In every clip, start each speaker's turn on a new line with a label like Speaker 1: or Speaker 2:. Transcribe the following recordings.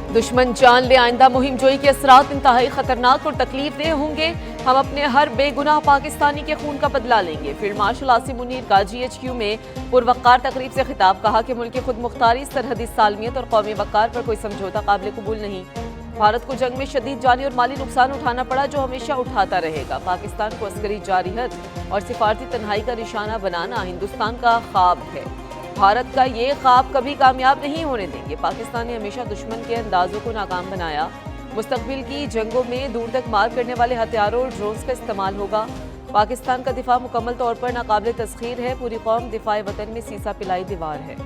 Speaker 1: दुश्मन जान ले आइंदा मुहिम जोई के असरात इंतहाई खतरनाक और तकलीफ दे होंगे। हम अपने हर बेगुनाह पाकिस्तानी के खून का बदला लेंगे। फील्ड मार्शल आसिम मुनीर का GHQ में पुरवक्कार तकरीब से खिताब। कहा कि मुल्क की खुद मुख्तारी, सरहदी सालमियत और कौमी वक़ार पर कोई समझौता काबिल कबूल नहीं। भारत को जंग में शदीद जानी और माली नुकसान उठाना पड़ा, जो हमेशा उठाता रहेगा। पाकिस्तान को अस्करी जारिहत और सिफारती तन्हाई का निशाना बनाना हिंदुस्तान का ख्वाब है। भारत का ये ख्वाब कभी कामयाब नहीं होने देंगे। पाकिस्तान ने हमेशा दुश्मन के अंदाजों को नाकाम बनाया। मुस्तकबिल की जंगों में दूर तक मार करने वाले हथियारों और ड्रोन्स का इस्तेमाल होगा। पाकिस्तान का दिफा मुकम्मल तौर पर नाकाबिल तस्खीर है। पूरी कौम दिफाए वतन में सीसा पिलाई दीवार है।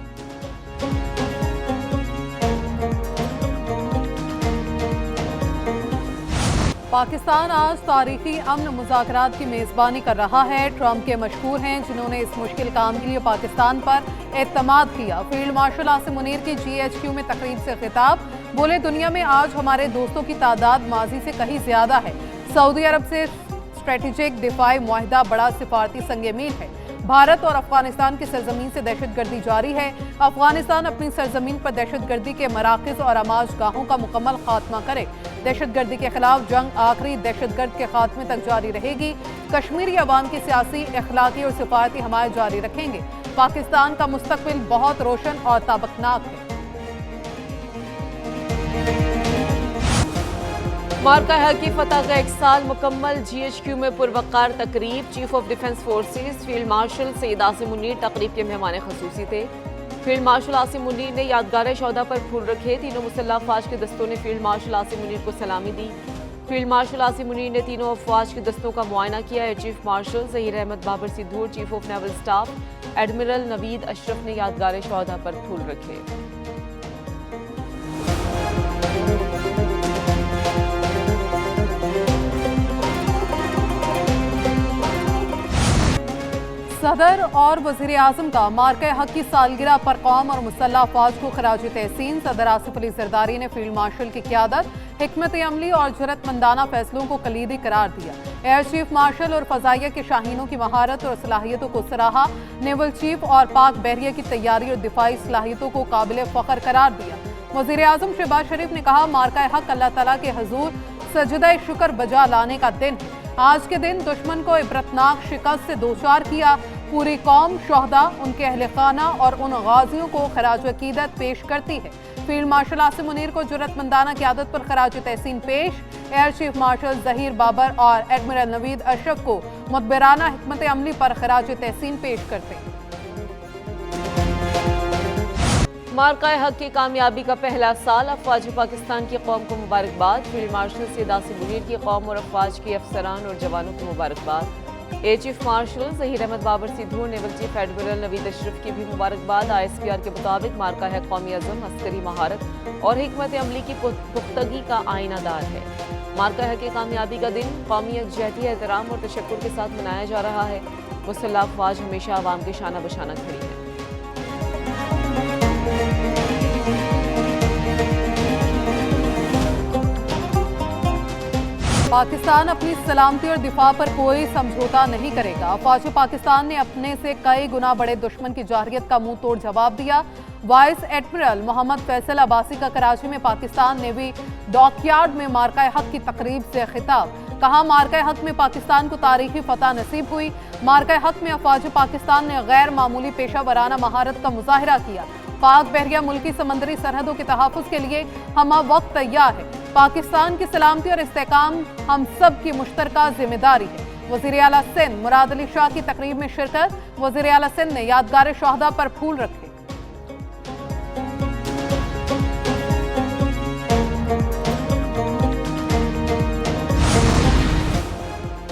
Speaker 2: पाकिस्तान आज तारीखी अमन मुज़ाकरात की मेज़बानी कर रहा है। ट्रंप के मशहूर हैं जिन्होंने इस मुश्किल काम के लिए पाकिस्तान पर एतमाद किया। फील्ड मार्शल आसिम मुनीर की GHQ में तकरीब से खिताब। बोले, दुनिया में आज हमारे दोस्तों की तादाद माजी से कहीं ज़्यादा है। सऊदी अरब से स्ट्रेटेजिक दिफाई मुआहिदा बड़ा सिफारती संग मील है। भारत और अफगानिस्तान की सरजमीन से दहशतगर्दी जारी है। अफगानिस्तान अपनी सरजमीन पर दहशतगर्दी के मराकज़ और आमाजगाहों का मुकम्मल खात्मा करे। दहशतगर्दी के खिलाफ जंग आखिरी दहशतगर्द के खात्मे तक जारी रहेगी। कश्मीरी अवाम की सियासी, अखलाकी और सिफारती हमायत जारी रखेंगे। पाकिस्तान का मुस्तकबिल बहुत रोशन और ताबकनाक है।
Speaker 1: मार्का हक की फतह का 1 साल मुकम्मल। GHQ में पुरवक्कार तकरीब। Chief of defence forces field marshal Syed Asim Munir तकरीब के मेहमान खसूसी थे। फील्ड मार्शल आसिम मुनीर ने यादगार शौदा पर फूल रखे। तीनों मुसल्लह अफवाज के दस्तों ने फील्ड मार्शल आसिम मुनीर को सलामी दी। फील्ड मार्शल आसिम मुनीर ने तीनों अफवाज के दस्तों का मुआयना किया। Air chief marshal Zaheer Ahmed Babar Sidhu, chief of naval staff admiral Naveed Ashraf ने यादगार शौदा पर फूल रखे।
Speaker 2: सदर और वज़ीर आज़म का मार्के हक की सालगिरह पर कौम और मुसल्लह अफवाज को खराज तहसीन। सदर आसिफ अली ज़रदारी ने फील्ड मार्शल की क़यादत, हिकमत अमली और जुर्रतमंदाना फैसलों को कलीदी करार दिया। एयर चीफ मार्शल और फ़ज़ाइया के शाहीनों की महारत और सलाहियतों को सराहा। नेवल चीफ और पाक बहरिया की तैयारी और दिफाई सलाहियतों को काबिल फ़ख्र करार दिया। वज़ीर आज़म शहबाज शरीफ ने कहा, मार्का हक अल्लाह ताला के हजूर सजदा शुक्र बजा लाने का दिन है। आज के दिन दुश्मन को इबरतनाक शिकस्त से दोचार किया। पूरी कौम शोहदा, उनके अहले खाना और उन गाजियों को खराज अकीदत पेश करती है। फील्ड मार्शल आसिम मुनीर को जुर्रतमंदाना क़यादत पर खराज तहसीन पेश। Air chief marshal Zaheer Babar और एडमिरल नवीद अशरफ को मुदबिराना हिकमत अमली पर खराज तहसीन पेश करते हैं।
Speaker 1: मार्का हक की कामयाबी का पहला साल। अफवाज पाकिस्तान की कौम को मुबारकबाद। फील्ड मार्शल सैयद आसिम मुनीर की कौम और अफवाज के अफसरान और जवानों को मुबारकबाद। Air chief marshal Zaheer Ahmed Babar Sidhu, naval chief admiral Naveed Ashraf की भी मुबारकबाद। ISPR के मुताबिक मार्का है कौमी अज़म, अस्करी महारत और हिकमत अमली की पुख्तगी का आईनादार है। मार्का है कि कामयाबी का दिन कौमी यकजहती, एहतराम और तशक्कुर के साथ मनाया जा रहा है। मुसल्लह अफवाज हमेशा आवाम के शाना बशाना खड़ी है।
Speaker 2: पाकिस्तान अपनी सलामती और दिफा पर कोई समझौता नहीं करेगा। अफवाज पाकिस्तान ने अपने से कई गुना बड़े दुश्मन की जारहियत का मुंह तोड़ जवाब दिया। वाइस एडमिरल मोहम्मद फैसल अब्बासी का कराची में पाकिस्तान नेवी डॉकयार्ड में मार्का हक की तकरीब से खिताब। कहा, मार्का हक में पाकिस्तान को तारीखी फतह नसीब हुई। मार्का हक में अफवाज पाकिस्तान ने गैर मामूली पेशा वराना महारत का मुजाहिरा किया। पाक बहरिया मुल्की समंदरी सरहदों के तहफ़्फ़ुज़ के लिए हम वक्त तैयार है। पाकिस्तान की सलामती और इस्तेहकाम हम सब की मुश्तरका जिम्मेदारी है। वज़ीर आला सिंध मुराद अली शाह की तकरीब में शिरकत। वज़ीर आला सिंध ने यादगार शोहदा पर फूल रखे।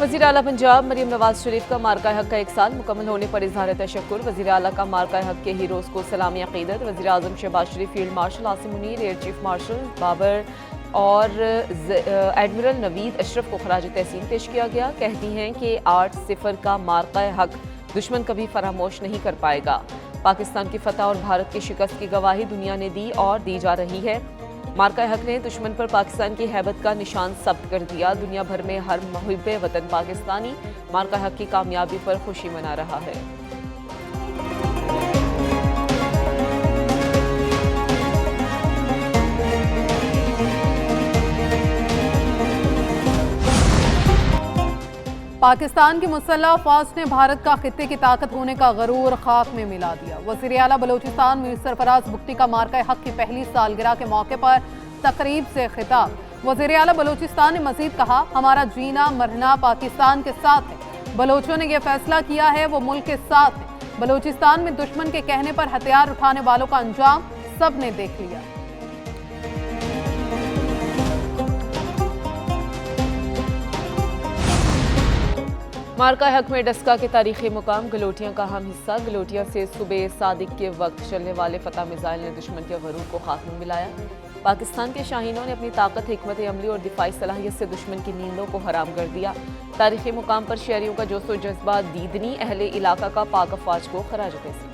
Speaker 1: वज़ीर आला पंजाब मरीम नवाज शरीफ का मार्का हक का 1 साल मुकम्मल होने पर इजहार तशक्कुर। वज़ीर आला का मार्का हक के हीरोज़ को सलामी अक़ीदत। वज़ीर आज़म Shahbaz Sharif, field marshal Asim Munir, air chief marshal Babar और एडमिरल नवीद अशरफ को खराज तहसीन पेश किया गया। कहती हैं कि 8-0 का मार्का हक दुश्मन कभी फरामोश नहीं कर पाएगा। पाकिस्तान की फतह और भारत की शिकस्त की गवाही दुनिया ने दी और दी जा रही है। मार्का हक ने दुश्मन पर पाकिस्तान की हैबत का निशान सब्त कर दिया। दुनिया भर में हर मुहिब्बे वतन पाकिस्तानी मार्का हक की कामयाबी पर खुशी मना रहा है।
Speaker 2: पाकिस्तान की मुसल्लह फौज ने भारत का खित्ते की ताकत होने का गरूर खाक में मिला दिया। वज़ीर आला बलोचिस्तान मीर सरफराज बुगटी का मार्का हक की पहली सालगिरह के मौके पर तकरीब से खिताब। वज़ीर आला बलोचिस्तान ने मजीद कहा, हमारा जीना मरना पाकिस्तान के साथ है। बलोचों ने यह फैसला किया है, वो मुल्क के साथ है। बलोचिस्तान में दुश्मन के कहने पर हथियार उठाने वालों का अंजाम सब ने देख लिया।
Speaker 1: मार्का हक में डस्का के तारीखी मुकाम गलोटियां का अहम हिस्सा। गलोटियां से सुबह सादिक के वक्त चलने वाले फतह मिसाइल ने दुश्मन के गरूर को खाक में मिलाया। पाकिस्तान के शाहीनों ने अपनी ताकत, हिकमत अमली और दिफाई सलाहियत से दुश्मन की नींदों को हराम कर दिया। तारीखी मुकाम पर शहरियों का जोश व जज्बा दीदनी अहले इलाका का पाक अफवाज को खराज तहसीन।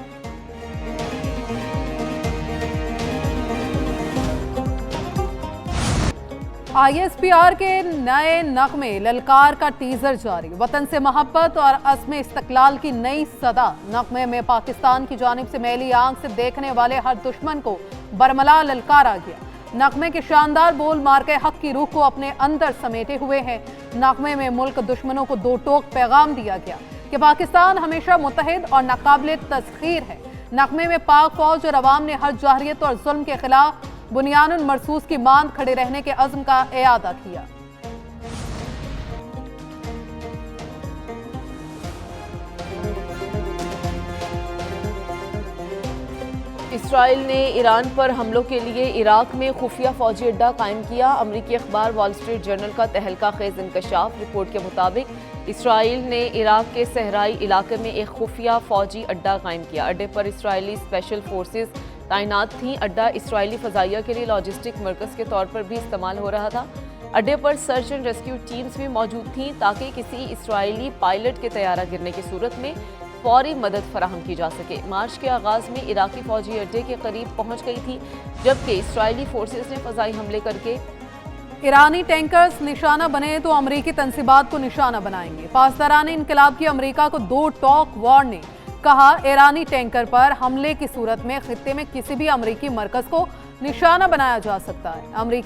Speaker 2: ISPR के नए नगमे ललकार का टीजर जारी। वतन से मोहब्बत और अज़्म इस्तक़लाल की नई सदा। नगमे में पाकिस्तान की जानिब से मैली आंख से देखने वाले हर दुश्मन को बरमला ललकारा गया। नगमे के शानदार बोल मार्के हक की रूह को अपने अंदर समेटे हुए हैं। नगमे में मुल्क दुश्मनों को दो टोक पैगाम दिया गया कि पाकिस्तान हमेशा मुत्तहिद और नाकाबिल तस्खीर है। नगमे में पाक फौज और अवाम ने हर जाहरियत और जुल्म के खिलाफ बुनियानुल मरसूस की मांद खड़े रहने के अज़्म का इयादा किया।
Speaker 1: इसराइल ने ईरान पर हमलों के लिए इराक में खुफिया फौजी अड्डा कायम किया। अमरीकी अखबार वॉल स्ट्रीट जर्नल का तहलका खेज इंकशाफ। रिपोर्ट के मुताबिक इसराइल ने इराक के सहराई इलाके में एक खुफिया फौजी अड्डा कायम किया। अड्डे पर इसराइली स्पेशल फोर्सेस तैनात थीं। अड्डा इसराइली फ़ज़ाइया के लिए लॉजिस्टिक मरकज़ के तौर पर भी इस्तेमाल हो रहा था। अड्डे पर सर्च एंड रेस्क्यू टीम्स भी मौजूद थीं ताकि किसी इसराइली पायलट के तैयारा गिरने की सूरत में फौरी मदद फराहम की जा सके। मार्च के आगाज़ में इराकी फौजी अड्डे के करीब पहुंच गई थी, जबकि इसराइली फोर्सेस ने फ़ज़ाई हमले करके
Speaker 2: ईरानी टैंकर्स निशाना बने तो अमरीकी तंसीबात को निशाना बनाएंगे। पासदारान इनकलाब की अमरीका को दो टॉक वार्निंग। कहा, ईरानी टैंकर पर हमले की सूरत में खित्ते में किसी भी अमरीकी मरकज को निशाना बनाया जा सकता है। अमरीकी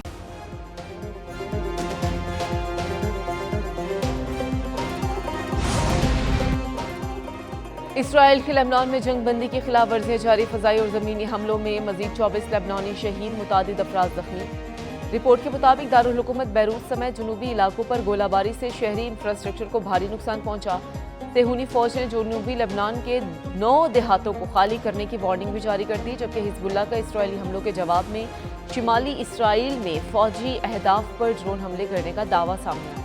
Speaker 1: इसराइल की लेबनान में जंग बंदी की खिलाफ वर्जियां जारी। फ़ज़ाई और ज़मीनी हमलों में मजीद 24 लेबनानी शहीद, मुतादिद अफराद जख्मी। रिपोर्ट के मुताबिक दारुल हुकूमत बैरूत समेत जनूबी इलाकों पर गोलाबारी से शहरी इंफ्रास्ट्रक्चर को भारी नुकसान पहुंचा। सेहूनी फौज ने जनूबी लेबनान के 9 देहातों को खाली करने की वार्निंग भी जारी कर दी, जबकि हिजबुल्लाह का इसराइली हमलों के जवाब में शिमाली इसराइल में फौजी अहदाफ पर ड्रोन हमले करने का दावा सामने आया।